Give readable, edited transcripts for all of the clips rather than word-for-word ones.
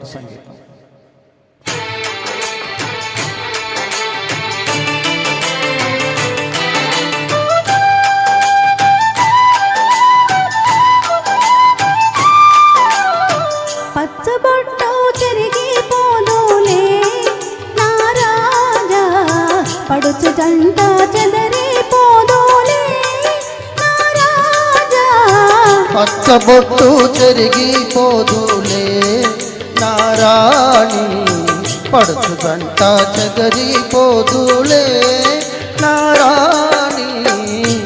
సంగీతం. పచ్చబొట్టు చెరిగిపోదులే నా రాజా, పడుచు జంట చెదరిపోదులే నా రాజా. పచ్చబొట్టు చెరిగిపోదులే నా రాణి, పడుచు జంట చెదరిపోదులే నా రాణి.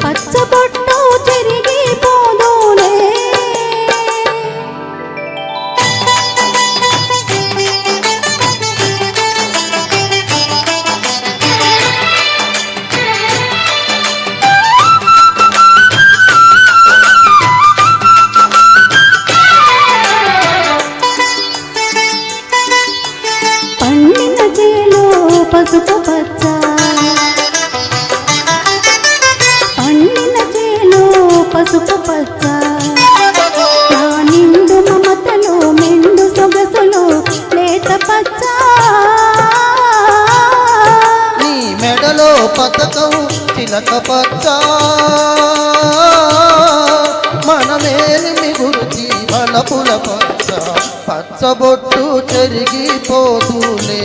పచ్చబొట్టు చెరిగిపోదులే. పండిన చేలో పసుపు పచ్చ, పండిన చేలో పసుపు పచ్చ, నా నిండు మమతలు మెండు సొగసులు లేత పచ్చ. నీ మెడలో పతకం చిలక పచ్చ, మనమేమి గురుచి బలపుల పచ్చ. పచ్చబొట్టు చెరిగిపోదులే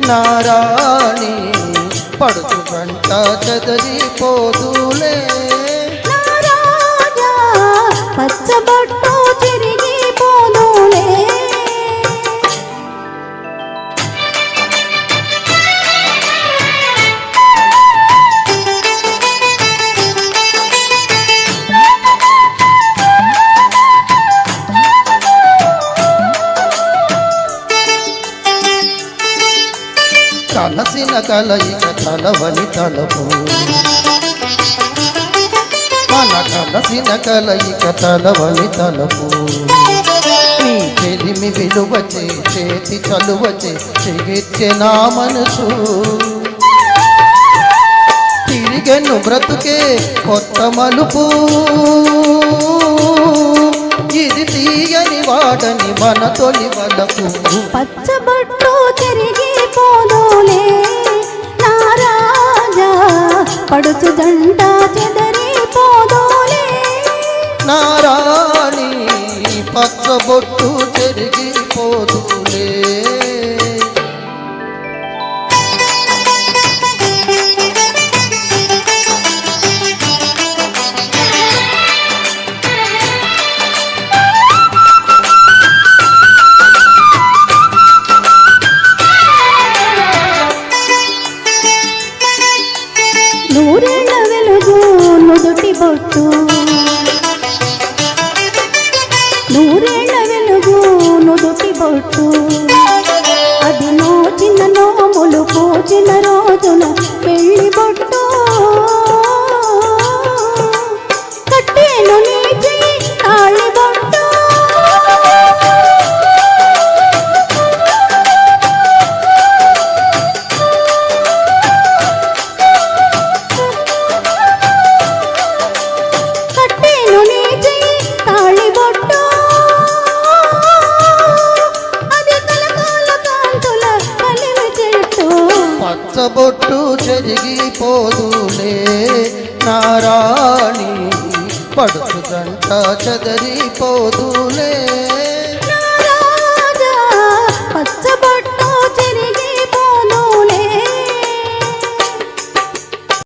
నా రాణి, పడుచు గంట చెదరిపోదులే నా రాజా. పచ్చబొట్టు చెరిగిపోదులే. కలసిన కలయిక తలవని తలపు, మన కలసిన కలయిక తలవని తలపు. నీ చెలిమి విలువచే చేతి చలువచే చెగిచ్చే నా మనసు, తిరిగెను బ్రతుకే కొత్త మలుపు. ఇది తీయని వాడని మన తొలి వలపు. పచ్చబొట్టు చెరిగిపోదులే నా రాజా, పడుచు జంట చెదరిపోదులే నా రాణి, పచ్చబొట్టు చెరిగిపోదులే. నూరేళ్ల వెలుగు నుదుటి బొట్టు, నూరేళ్ల వెలుగు నుదుటి బొట్టు, అది నోచిన నోములు పోచిన రోజున పెళ్లి బొట్టు. కట్టేను నీ చెయ్యి తాళి బొట్టు, కట్టేను నీ చెయ్యి తాళి బొట్టు. అది కలకాల కాంతుల కలిమి చెట్టు. పచ్చబొట్టు చెరిగిపోదులే నా రాణి, పడుచు గంట చెదరిపోదులే.